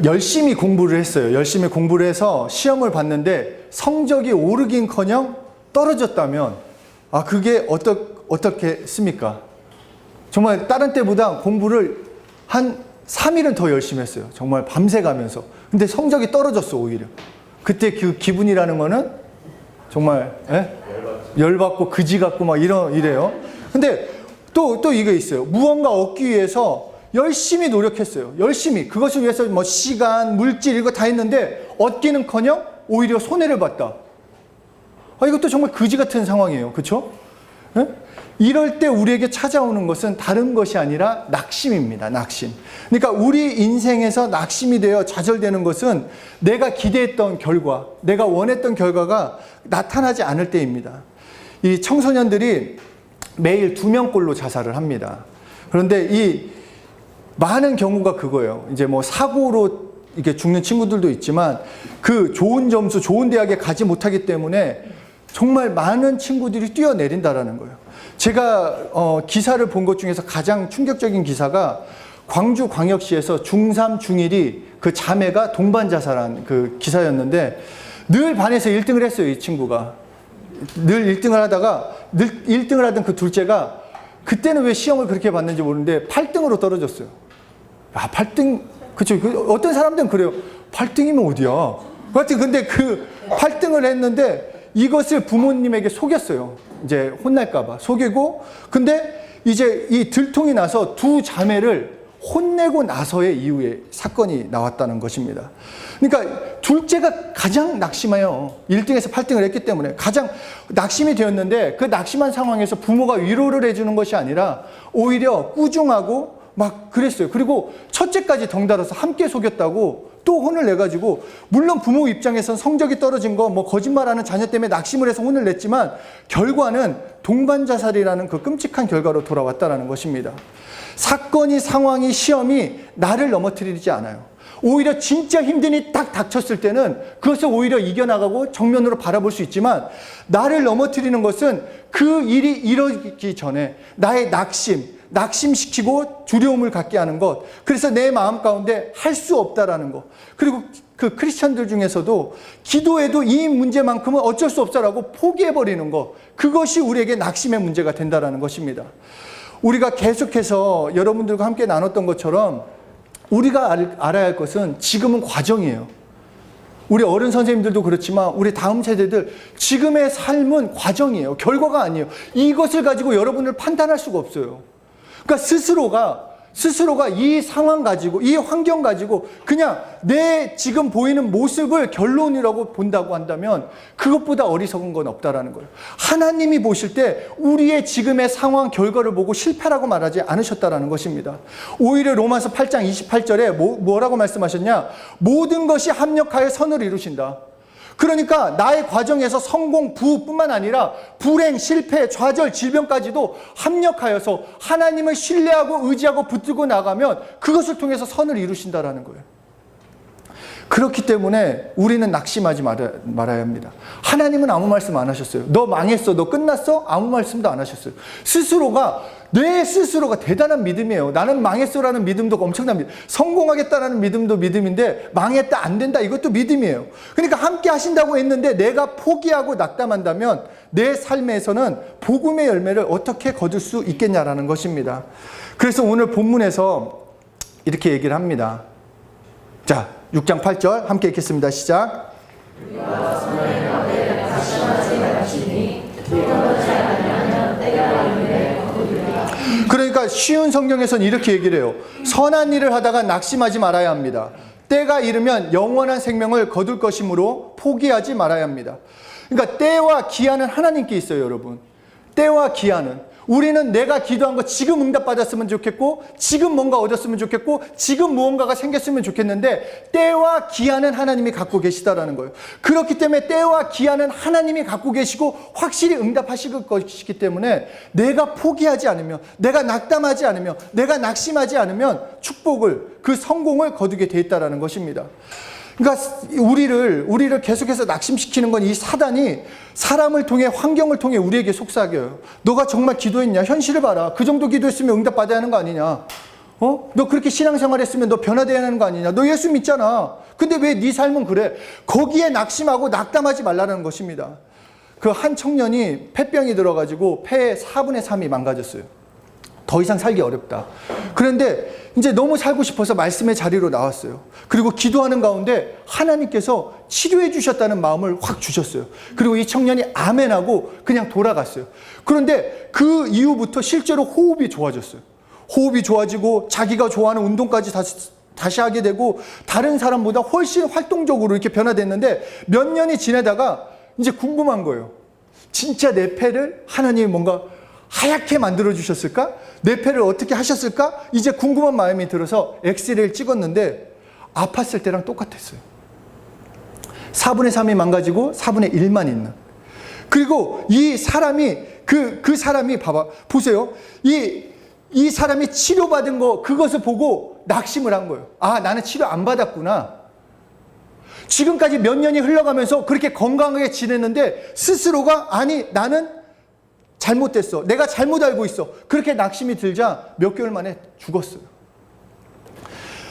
열심히 공부를 했어요. 열심히 공부를 해서 시험을 봤는데 성적이 오르긴커녕 떨어졌다면 그게 어떻겠습니까? 정말 다른 때보다 공부를 한 3일은 더 열심히 했어요. 정말 밤새 가면서. 근데 성적이 떨어졌어, 오히려. 그때 그 기분이라는 거는 정말 열받고 그지 같고 막 이래요. 근데 또 이게 있어요. 무언가 얻기 위해서 열심히 노력했어요. 열심히. 그것을 위해서 뭐 시간, 물질 이거 다 했는데 얻기는커녕 오히려 손해를 봤다. 이것도 정말 그지 같은 상황이에요. 그렇죠? 이럴 때 우리에게 찾아오는 것은 다른 것이 아니라 낙심입니다. 낙심. 그러니까 우리 인생에서 낙심이 되어 좌절되는 것은 내가 기대했던 결과, 내가 원했던 결과가 나타나지 않을 때입니다. 이 청소년들이 매일 2명꼴로 자살을 합니다. 그런데 이 많은 경우가 그거예요. 이제 뭐 사고로 이렇게 죽는 친구들도 있지만 그 좋은 점수, 좋은 대학에 가지 못하기 때문에 정말 많은 친구들이 뛰어내린다라는 거예요. 제가 기사를 본 것 중에서 가장 충격적인 기사가 광주광역시에서 중3, 중1이 그 자매가 동반 자살한 그 기사였는데 늘 반에서 1등을 했어요, 이 친구가. 늘 1등을 하다가 늘 1등을 하던 그 둘째가 그때는 왜 시험을 그렇게 봤는지 모르는데 8등으로 떨어졌어요. 8등, 그쵸. 어떤 사람들은 그래요. 8등이면 어디야. 근데 그 8등을 했는데 이것을 부모님에게 속였어요. 이제 혼날까봐. 속이고, 근데 이제 이 들통이 나서 두 자매를 혼내고 나서의 이후에 사건이 나왔다는 것입니다. 그러니까 둘째가 가장 낙심해요. 1등에서 8등을 했기 때문에 가장 낙심이 되었는데 그 낙심한 상황에서 부모가 위로를 해주는 것이 아니라 오히려 꾸중하고 막 그랬어요. 그리고 첫째까지 덩달아서 함께 속였다고 또 혼을 내가지고, 물론 부모 입장에선 성적이 떨어진 거 뭐 거짓말하는 자녀 때문에 낙심을 해서 혼을 냈지만 결과는 동반 자살이라는 그 끔찍한 결과로 돌아왔다는 것입니다. 사건이, 상황이, 시험이 나를 넘어뜨리지 않아요. 오히려 진짜 힘든 일이 딱 닥쳤을 때는 그것을 오히려 이겨나가고 정면으로 바라볼 수 있지만 나를 넘어뜨리는 것은 그 일이 이루어지기 전에 나의 낙심시키고 두려움을 갖게 하는 것, 그래서 내 마음 가운데 할 수 없다라는 것, 그리고 그 크리스천들 중에서도 기도해도 이 문제만큼은 어쩔 수 없다라고 포기해버리는 것, 그것이 우리에게 낙심의 문제가 된다라는 것입니다. 우리가 계속해서 여러분들과 함께 나눴던 것처럼 우리가 알아야 할 것은 지금은 과정이에요. 우리 어른 선생님들도 그렇지만 우리 다음 세대들, 지금의 삶은 과정이에요. 결과가 아니에요. 이것을 가지고 여러분을 판단할 수가 없어요. 그러니까 스스로가 이 상황 가지고, 이 환경 가지고 그냥 내 지금 보이는 모습을 결론이라고 본다고 한다면 그것보다 어리석은 건 없다라는 거예요. 하나님이 보실 때 우리의 지금의 상황, 결과를 보고 실패라고 말하지 않으셨다라는 것입니다. 오히려 로마서 8장 28절에 뭐라고 말씀하셨냐? 모든 것이 합력하여 선을 이루신다. 그러니까 나의 과정에서 성공, 부뿐만 아니라 불행, 실패, 좌절, 질병까지도 합력하여서 하나님을 신뢰하고 의지하고 붙들고 나가면 그것을 통해서 선을 이루신다라는 거예요. 그렇기 때문에 우리는 낙심하지 말아야 합니다. 하나님은 아무 말씀 안 하셨어요. 너 망했어, 너 끝났어? 아무 말씀도 안 하셨어요. 내 스스로가 대단한 믿음이에요. 나는 망했어라는 믿음도 엄청납니다. 성공하겠다라는 믿음도 믿음인데 망했다, 안 된다, 이것도 믿음이에요. 그러니까 함께 하신다고 했는데 내가 포기하고 낙담한다면 내 삶에서는 복음의 열매를 어떻게 거둘 수 있겠냐라는 것입니다. 그래서 오늘 본문에서 이렇게 얘기를 합니다. 자, 6장 8절 함께 읽겠습니다. 시작. 그러니까 쉬운 성경에서는 이렇게 얘기를 해요. 선한 일을 하다가 낙심하지 말아야 합니다. 때가 이르면 영원한 생명을 거둘 것이므로 포기하지 말아야 합니다. 그러니까 때와 기한은 하나님께 있어요, 여러분. 때와 기한은. 우리는 내가 기도한 거 지금 응답받았으면 좋겠고, 지금 뭔가 얻었으면 좋겠고, 지금 무언가가 생겼으면 좋겠는데 때와 기한은 하나님이 갖고 계시다라는 거예요. 그렇기 때문에 때와 기한은 하나님이 갖고 계시고 확실히 응답하실 것이기 때문에 내가 포기하지 않으면, 내가 낙담하지 않으면, 내가 낙심하지 않으면 축복을, 그 성공을 거두게 돼 있다라는 것입니다. 그러니까 우리를 계속해서 낙심시키는 건 이 사단이 사람을 통해, 환경을 통해 우리에게 속삭여요. 너가 정말 기도했냐? 현실을 봐라. 그 정도 기도했으면 응답받아야 하는 거 아니냐? 너 그렇게 신앙생활 했으면 너 변화돼야 하는 거 아니냐? 너 예수 믿잖아. 근데 왜 네 삶은 그래? 거기에 낙심하고 낙담하지 말라는 것입니다. 그 한 청년이 폐병이 들어가지고 폐의 4분의 3이 망가졌어요. 더 이상 살기 어렵다. 그런데 이제 너무 살고 싶어서 말씀의 자리로 나왔어요. 그리고 기도하는 가운데 하나님께서 치료해 주셨다는 마음을 확 주셨어요. 그리고 이 청년이 아멘하고 그냥 돌아갔어요. 그런데 그 이후부터 실제로 호흡이 좋아졌어요. 호흡이 좋아지고 자기가 좋아하는 운동까지 다시 하게 되고 다른 사람보다 훨씬 활동적으로 이렇게 변화됐는데 몇 년이 지내다가 이제 궁금한 거예요. 진짜 내 폐를 하나님이 뭔가 하얗게 만들어 주셨을까? 내 폐를 어떻게 하셨을까? 이제 궁금한 마음이 들어서 엑스레이를 찍었는데 아팠을 때랑 똑같았어요. 4분의 3이 망가지고 4분의 1만 있는. 그리고 이 사람이 그 사람이 보세요. 이 사람이 치료받은 거 그것을 보고 낙심을 한 거예요. 아, 나는 치료 안 받았구나. 지금까지 몇 년이 흘러가면서 그렇게 건강하게 지냈는데 스스로가 아니 나는 잘못됐어. 내가 잘못 알고 있어. 그렇게 낙심이 들자 몇 개월 만에 죽었어요.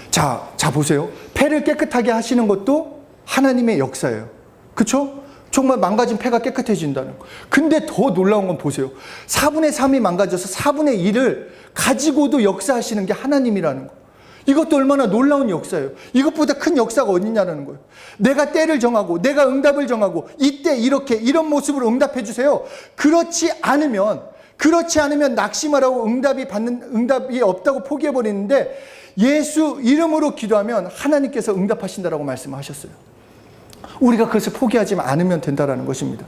자 보세요. 폐를 깨끗하게 하시는 것도 하나님의 역사예요. 그렇죠? 정말 망가진 폐가 깨끗해진다는 거. 근데 더 놀라운 건 보세요. 4분의 3이 망가져서 4분의 1을 가지고도 역사하시는 게 하나님이라는 거. 이것도 얼마나 놀라운 역사예요. 이것보다 큰 역사가 어딨냐는 거예요. 내가 때를 정하고 내가 응답을 정하고 이때 이런 모습으로 응답해 주세요. 그렇지 않으면 낙심하라고 응답이 없다고 포기해 버리는데 예수 이름으로 기도하면 하나님께서 응답하신다라고 말씀하셨어요. 우리가 그것을 포기하지 않으면 된다라는 것입니다.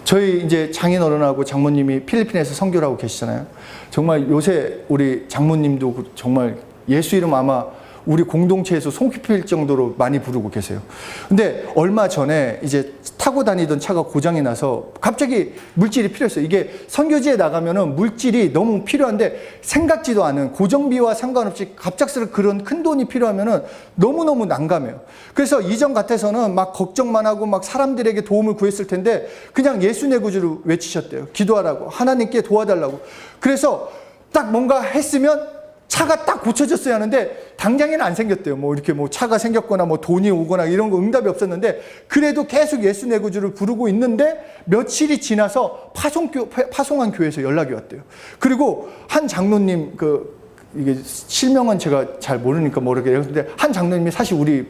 저희 이제 장인어른하고 장모님이 필리핀에서 선교를 하고 계시잖아요. 정말 요새 우리 장모님도 정말 예수 이름 아마 우리 공동체에서 손꼽힐 정도로 많이 부르고 계세요. 근데 얼마 전에 이제 타고 다니던 차가 고장이 나서 갑자기 물질이 필요했어요. 이게 선교지에 나가면은 물질이 너무 필요한데 생각지도 않은 고정비와 상관없이 갑작스럽게 그런 큰 돈이 필요하면은 너무너무 난감해요. 그래서 이전 같아서는 막 걱정만 하고 막 사람들에게 도움을 구했을 텐데 그냥 예수 내 구주를 외치셨대요. 기도하라고. 하나님께 도와달라고. 그래서 딱 뭔가 했으면 차가 딱 고쳐졌어야 하는데 당장에는 안 생겼대요. 뭐 이렇게 뭐 차가 생겼거나 뭐 돈이 오거나 이런 거 응답이 없었는데 그래도 계속 예수 내 구주를 부르고 있는데 며칠이 지나서 파송한 교회에서 연락이 왔대요. 그리고 한 장로님 이게 실명은 제가 잘 모르니까 모르겠는데 한 장로님이 사실 우리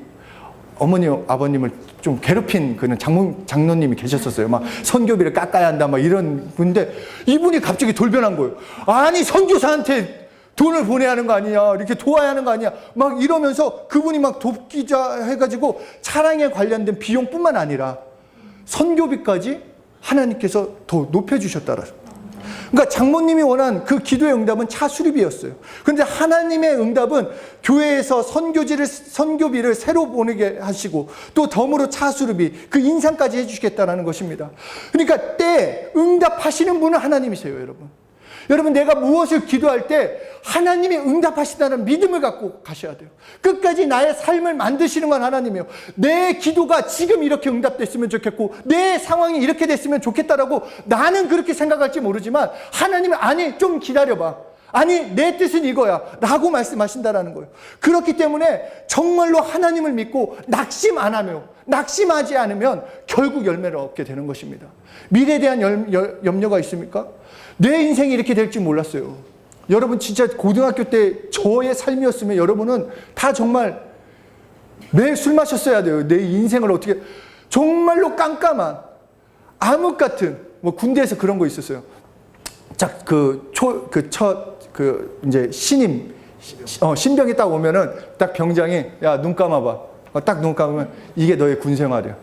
어머니 아버님을 좀 괴롭힌 그런 장로님이 계셨었어요. 막 선교비를 깎아야 한다 막 이런 분인데 이분이 갑자기 돌변한 거예요. 아니 선교사한테 돈을 보내야 하는 거 아니냐, 이렇게 도와야 하는 거 아니냐, 막 이러면서 그분이 막 돕기자 해가지고 차량에 관련된 비용뿐만 아니라 선교비까지 하나님께서 더 높여주셨다라. 그러니까 장모님이 원한 그 기도의 응답은 차 수리비였어요. 그런데 하나님의 응답은 교회에서 선교비를 새로 보내게 하시고 또 덤으로 차 수리비, 그 인상까지 해주시겠다라는 것입니다. 그러니까 응답하시는 분은 하나님이세요, 여러분. 여러분, 내가 무엇을 기도할 때 하나님이 응답하신다는 믿음을 갖고 가셔야 돼요. 끝까지 나의 삶을 만드시는 건 하나님이에요. 내 기도가 지금 이렇게 응답됐으면 좋겠고 내 상황이 이렇게 됐으면 좋겠다라고 나는 그렇게 생각할지 모르지만 하나님은 아니 좀 기다려봐. 아니 내 뜻은 이거야 라고 말씀하신다라는 거예요. 그렇기 때문에 정말로 하나님을 믿고 낙심하지 않으면 결국 열매를 얻게 되는 것입니다. 미래에 대한 염려가 있습니까? 내 인생이 이렇게 될지 몰랐어요. 여러분 진짜 고등학교 때 저의 삶이었으면 여러분은 다 정말 매일 술 마셨어야 돼요. 내 인생을 어떻게 정말로 깜깜한 암흑 같은 뭐 군대에서 그런 거 있었어요. 이제 신병이 딱 오면은 딱 병장이 야 눈 감아봐. 딱 눈 감으면 이게 너의 군 생활이야.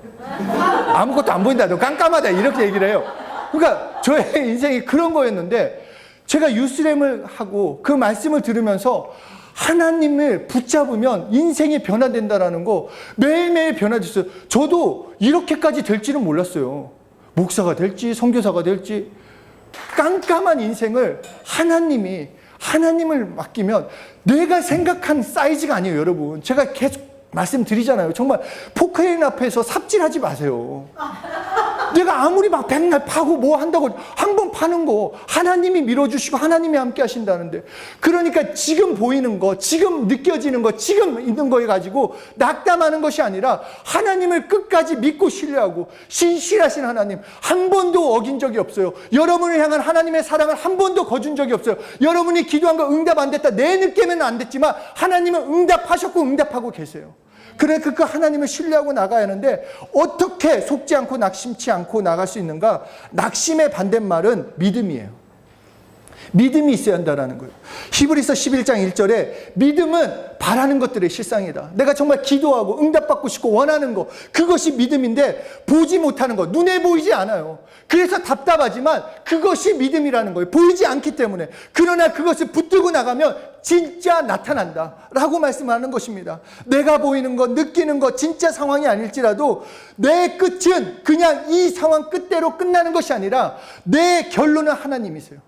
아무것도 안 보인다. 너 깜깜하다. 이렇게 얘기를 해요. 그러니까 저의 인생이 그런 거였는데 제가 유스렘을 하고 그 말씀을 들으면서 하나님을 붙잡으면 인생이 변화된다라는 거 매일매일 변화됐어요. 저도 이렇게까지 될지는 몰랐어요. 목사가 될지 선교사가 될지. 깜깜한 인생을 하나님을 맡기면 내가 생각한 사이즈가 아니에요, 여러분. 제가 계속 말씀드리잖아요. 정말 포크레인 앞에서 삽질하지 마세요. 내가 아무리 막 백날 파고 뭐 한다고 한 번 파는 거 하나님이 밀어주시고 하나님이 함께 하신다는데, 그러니까 지금 보이는 거, 지금 느껴지는 거, 지금 있는 거에 가지고 낙담하는 것이 아니라 하나님을 끝까지 믿고 신뢰하고, 신실하신 하나님, 한 번도 어긴 적이 없어요. 여러분을 향한 하나님의 사랑을 한 번도 거둔 적이 없어요. 여러분이 기도한 거 응답 안 됐다, 내 느낌에는 안 됐지만 하나님은 응답하셨고 응답하고 계세요. 그러니까 그 하나님을 신뢰하고 나가야 하는데, 어떻게 속지 않고 낙심치 않고 나갈 수 있는가? 낙심의 반대말은 믿음이에요. 믿음이 있어야 한다는 거예요. 히브리서 11장 1절에 믿음은 바라는 것들의 실상이다. 내가 정말 기도하고 응답받고 싶고 원하는 거, 그것이 믿음인데 보지 못하는 거, 눈에 보이지 않아요. 그래서 답답하지만 그것이 믿음이라는 거예요. 보이지 않기 때문에. 그러나 그것을 붙들고 나가면 진짜 나타난다 라고 말씀하는 것입니다. 내가 보이는 것, 느끼는 것, 진짜 상황이 아닐지라도 내 끝은 그냥 이 상황 끝대로 끝나는 것이 아니라 내 결론은 하나님이세요.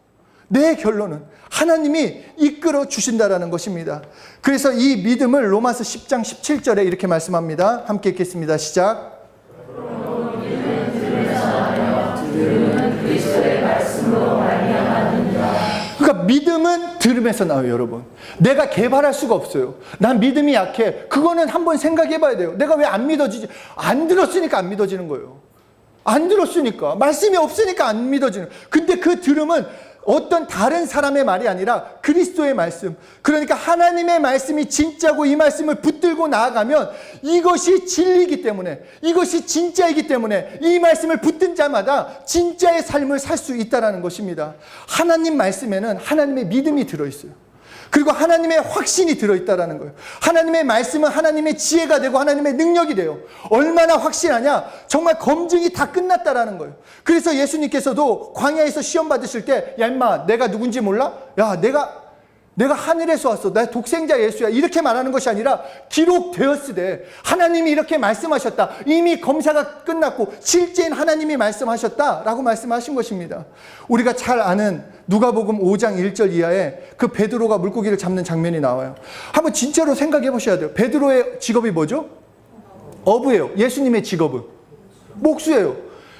내 결론은 하나님이 이끌어 주신다라는 것입니다. 그래서 이 믿음을 로마서 10장 17절에 이렇게 말씀합니다. 함께 읽겠습니다. 시작. 그러니까 믿음은 들음에서 나와요, 여러분. 내가 개발할 수가 없어요. 난 믿음이 약해. 그거는 한번 생각해 봐야 돼요. 내가 왜 안 믿어지지? 안 들었으니까 안 믿어지는 거예요. 안 들었으니까. 말씀이 없으니까 안 믿어지는. 근데 그 들음은 어떤 다른 사람의 말이 아니라 그리스도의 말씀, 그러니까 하나님의 말씀이 진짜고 이 말씀을 붙들고 나아가면 이것이 진리이기 때문에, 이것이 진짜이기 때문에 이 말씀을 붙든 자마다 진짜의 삶을 살 수 있다는 것입니다. 하나님 말씀에는 하나님의 믿음이 들어있어요. 그리고 하나님의 확신이 들어있다는 거예요. 하나님의 말씀은 하나님의 지혜가 되고 하나님의 능력이 돼요. 얼마나 확신하냐? 정말 검증이 다 끝났다라는 거예요. 그래서 예수님께서도 광야에서 시험 받으실 때, 야 임마, 내가 누군지 몰라? 야, 내가 하늘에서 왔어. 나 독생자 예수야. 이렇게 말하는 것이 아니라 기록되었으되 하나님이 이렇게 말씀하셨다. 이미 검사가 끝났고 실제인 하나님이 말씀하셨다라고 말씀하신 것입니다. 우리가 잘 아는 누가복음 5장 1절 이하에 그 베드로가 물고기를 잡는 장면이 나와요. 한번 진짜로 생각해 보셔야 돼요. 베드로의 직업이 뭐죠? 어부예요. 예수님의 직업은 목수예요.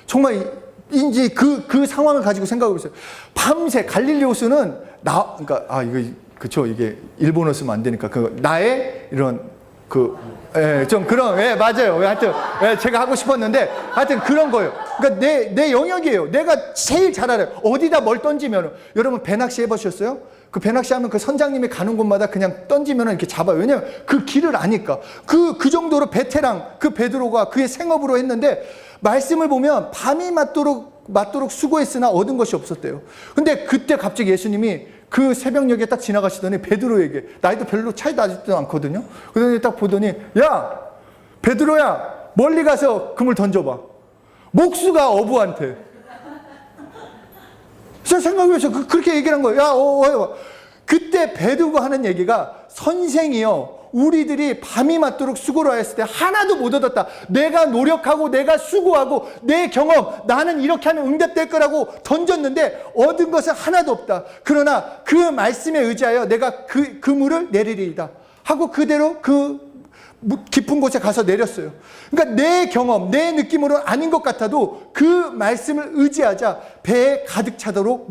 정말 인지 그 상황을 가지고 생각해 보세요. 밤새 갈릴리 호수는 그러니까 이거 그쵸, 이게 일본어 쓰면 안 되니까 나의 이런 좀 그런, 맞아요. 하여튼 제가 하고 싶었는데 하여튼 그런 거예요. 그러니까 내 영역이에요. 내가 제일 잘 알아요. 어디다 뭘 던지면. 여러분 배낚시 해보셨어요? 그 배낚시 하면 그 선장님이 가는 곳마다 그냥 던지면 이렇게 잡아요. 왜냐면 그 길을 아니까. 그 정도로 베테랑 그 베드로가 그의 생업으로 했는데, 말씀을 보면 밤이 맞도록 수고했으나 얻은 것이 없었대요. 근데 그때 갑자기 예수님이 그 새벽녘에 딱 지나가시더니 베드로에게, 나이도 별로 차이 나지도 않거든요. 그런데 딱 보더니, 야 베드로야, 멀리 가서 그물 던져봐. 목수가 어부한테. 제가 생각해보면서 그렇게 얘기를 한 거예요. 야, 그때 베드로가 하는 얘기가, 선생이요, 우리들이 밤이 맞도록 수고를 하였을 때 하나도 못 얻었다. 내가 노력하고 내가 수고하고 내 경험, 나는 이렇게 하면 응답될 거라고 던졌는데 얻은 것은 하나도 없다. 그러나 그 말씀에 의지하여 내가 그 물을 내리리이다 하고 그대로 그 깊은 곳에 가서 내렸어요. 그러니까 내 경험, 내 느낌으로는 아닌 것 같아도 그 말씀을 의지하자 배에 가득 차도록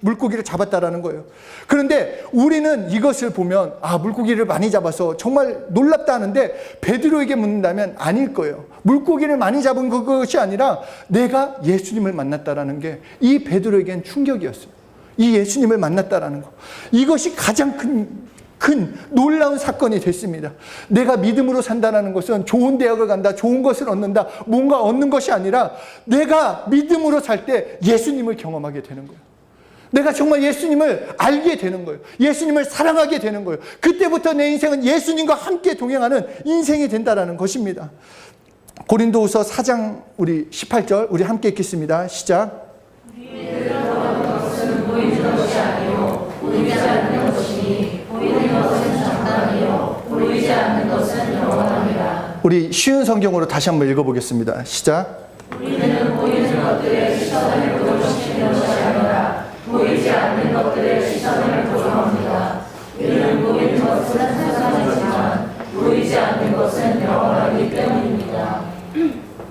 물고기를 잡았다라는 거예요. 그런데 우리는 이것을 보면 물고기를 많이 잡아서 정말 놀랍다 하는데, 베드로에게 묻는다면 아닐 거예요. 물고기를 많이 잡은 그것이 아니라 내가 예수님을 만났다라는 게 이 베드로에겐 충격이었어요. 이 예수님을 만났다라는 거, 이것이 가장 큰 놀라운 사건이 됐습니다. 내가 믿음으로 산다는 것은 좋은 대학을 간다, 좋은 것을 얻는다, 뭔가 얻는 것이 아니라 내가 믿음으로 살 때 예수님을 경험하게 되는 거예요. 내가 정말 예수님을 알게 되는 거예요. 예수님을 사랑하게 되는 거예요. 그때부터 내 인생은 예수님과 함께 동행하는 인생이 된다는 것입니다. 고린도후서 4장 우리 18절 우리 함께 읽겠습니다. 시작. 우리 쉬운 성경으로 다시 한번 읽어보겠습니다. 시작. 우리는 보이는 것들의 시선을 고정시키는 것이 아니라 보이지 않는 것들의 시선을 고정합니다. 우리는 보이는 것은 상상이지만 보이지 않는 것은 영원하기 때문입니다.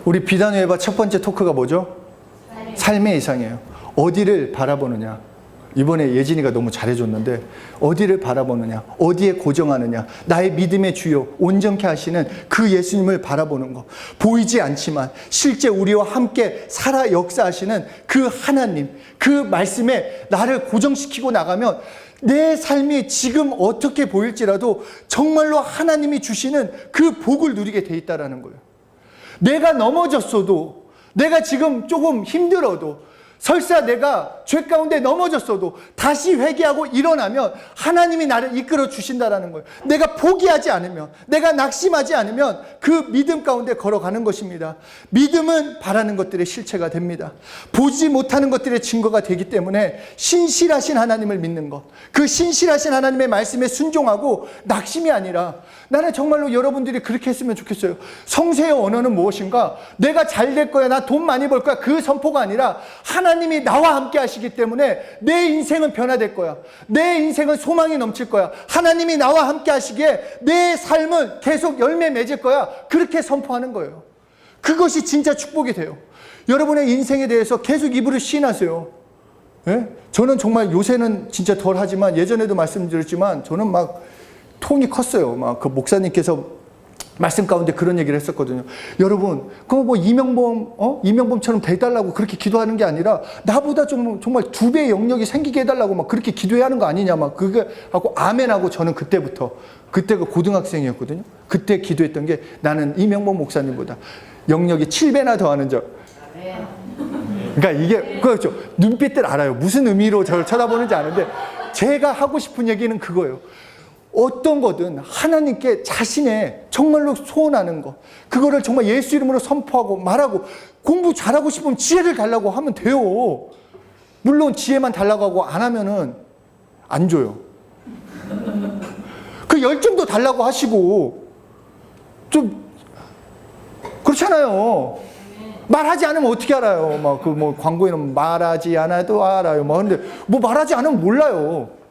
우리 비단회바 첫 번째 토크가 뭐죠? 삶의 이상이에요. 어디를 바라보느냐. 이번에 예진이가 너무 잘해줬는데 어디를 바라보느냐, 어디에 고정하느냐, 나의 믿음의 주요 온전케 하시는 그 예수님을 바라보는 것. 보이지 않지만 실제 우리와 함께 살아 역사하시는 그 하나님, 그 말씀에 나를 고정시키고 나가면 내 삶이 지금 어떻게 보일지라도 정말로 하나님이 주시는 그 복을 누리게 돼 있다는 거예요. 내가 넘어졌어도, 내가 지금 조금 힘들어도, 설사 내가 죄 가운데 넘어졌어도 다시 회개하고 일어나면 하나님이 나를 이끌어 주신다라는 거예요. 내가 포기하지 않으면, 내가 낙심하지 않으면 그 믿음 가운데 걸어가는 것입니다. 믿음은 바라는 것들의 실체가 됩니다. 보지 못하는 것들의 증거가 되기 때문에 신실하신 하나님을 믿는 것, 그 신실하신 하나님의 말씀에 순종하고 낙심이 아니라, 나는 정말로 여러분들이 그렇게 했으면 좋겠어요. 성세의 언어는 무엇인가? 내가 잘 될 거야, 나 돈 많이 벌 거야, 그 선포가 아니라 하나님이 나와 함께 하시기 때문에 내 인생은 변화될 거야. 내 인생은 소망이 넘칠 거야. 하나님이 나와 함께 하시기에 내 삶은 계속 열매 맺을 거야. 그렇게 선포하는 거예요. 그것이 진짜 축복이 돼요. 여러분의 인생에 대해서 계속 입으로 시인하세요. 예? 저는 정말 요새는 진짜 덜 하지만 예전에도 말씀드렸지만 저는 막 톤이 컸어요. 막 그 목사님께서 말씀 가운데 그런 얘기를 했었거든요. 여러분, 그거 뭐 이명범처럼 돼달라고 그렇게 기도하는 게 아니라 나보다 정말 2배의 영역이 생기게 해달라고 막 그렇게 기도해야 하는 거 아니냐, 막 그게 하고 아멘하고 저는 그때가 고등학생이었거든요. 그때 기도했던 게 나는 이명범 목사님보다 영역이 7배나 더하는 점. 그러니까 이게 그렇죠. 눈빛들 알아요. 무슨 의미로 저를 쳐다보는지 아는데 제가 하고 싶은 얘기는 그거예요. 어떤 거든 하나님께 자신의 정말로 소원하는 거, 그거를 정말 예수 이름으로 선포하고 말하고, 공부 잘하고 싶으면 지혜를 달라고 하면 돼요. 물론 지혜만 달라고 하고 안 하면은 안 줘요. 그 열정도 달라고 하시고 좀 그렇잖아요. 말하지 않으면 어떻게 알아요? 막 그 뭐 광고에는 말하지 않아도 알아요. 뭐 근데 뭐 말하지 않으면 몰라요.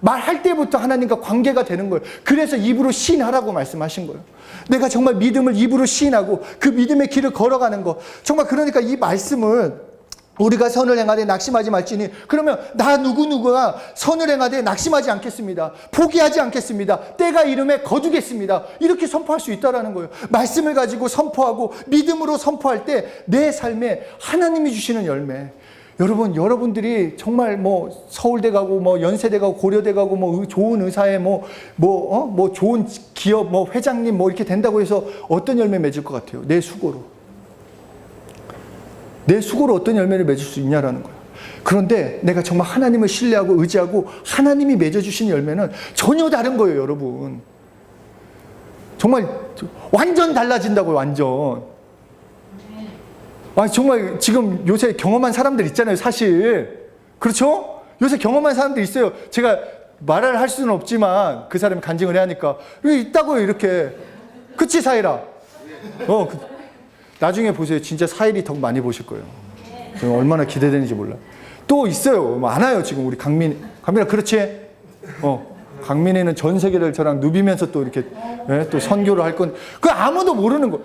말할 때부터 하나님과 관계가 되는 거예요. 그래서 입으로 시인하라고 말씀하신 거예요. 내가 정말 믿음을 입으로 시인하고 그 믿음의 길을 걸어가는 거. 정말 그러니까 이 말씀을 우리가 선을 행하되 낙심하지 말지니, 그러면 나 누구누구가 선을 행하되 낙심하지 않겠습니다. 포기하지 않겠습니다. 때가 이름에 거두겠습니다. 이렇게 선포할 수 있다는 거예요. 말씀을 가지고 선포하고 믿음으로 선포할 때 내 삶에 하나님이 주시는 열매. 여러분들이 정말 뭐 서울대 가고 뭐 연세대 가고 고려대 가고 뭐 좋은 의사에 뭐 좋은 기업 뭐 회장님 뭐 이렇게 된다고 해서 어떤 열매 맺을 것 같아요? 내 수고로 어떤 열매를 맺을 수 있냐라는 거예요. 그런데 내가 정말 하나님을 신뢰하고 의지하고 하나님이 맺어주신 열매는 전혀 다른 거예요, 여러분. 정말 완전 달라진다고요, 완전. 정말 지금 요새 경험한 사람들 있잖아요, 사실. 그렇죠? 요새 경험한 사람들 있어요. 제가 말을 할 수는 없지만 그 사람이 간증을 해야 하니까. 있다고요, 이렇게. 그치, 사일아? 나중에 보세요. 진짜 사일이 더 많이 보실 거예요. 얼마나 기대되는지 몰라. 또 있어요. 많아요, 지금 우리 강민아, 그렇지? 강민이는 전 세계를 저랑 누비면서 또 이렇게 또 선교를 할 건, 그 아무도 모르는 거.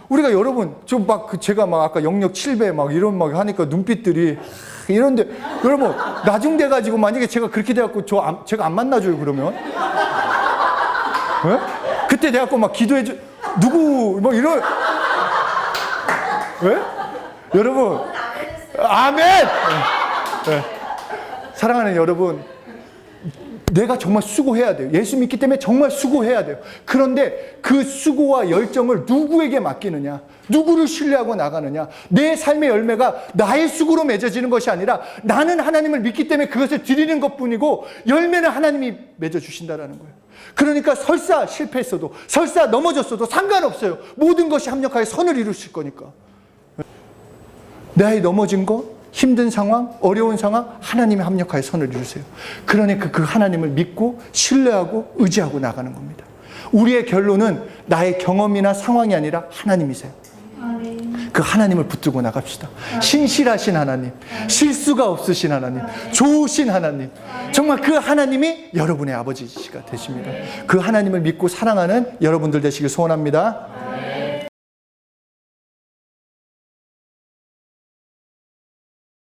우리가 여러분, 제가 막 아까 영역 7배 막 이런 막 하니까 눈빛들이 이런데, 여러분, 나중 돼가지고 만약에 제가 그렇게 돼갖고 제가 안 만나줘요, 그러면? 네? 그때 돼갖고 막 기도해줘, 누구, 뭐 이런, 네? 여러분, 아멘! 네. 사랑하는 여러분, 내가 정말 수고해야 돼요. 예수 믿기 때문에 정말 수고해야 돼요. 그런데 그 수고와 열정을 누구에게 맡기느냐, 누구를 신뢰하고 나가느냐, 내 삶의 열매가 나의 수고로 맺어지는 것이 아니라 나는 하나님을 믿기 때문에 그것을 드리는 것뿐이고 열매는 하나님이 맺어주신다는 거예요. 그러니까 설사 실패했어도, 설사 넘어졌어도 상관없어요. 모든 것이 합력하여 선을 이루실 거니까. 나의 넘어진 것, 힘든 상황, 어려운 상황, 하나님이 합력하여 선을 이루세요. 그러니까 그 하나님을 믿고 신뢰하고 의지하고 나가는 겁니다. 우리의 결론은 나의 경험이나 상황이 아니라 하나님이세요. 그 하나님을 붙들고 나갑시다. 신실하신 하나님, 실수가 없으신 하나님, 좋으신 하나님, 정말 그 하나님이 여러분의 아버지가 되십니다. 그 하나님을 믿고 사랑하는 여러분들 되시길 소원합니다.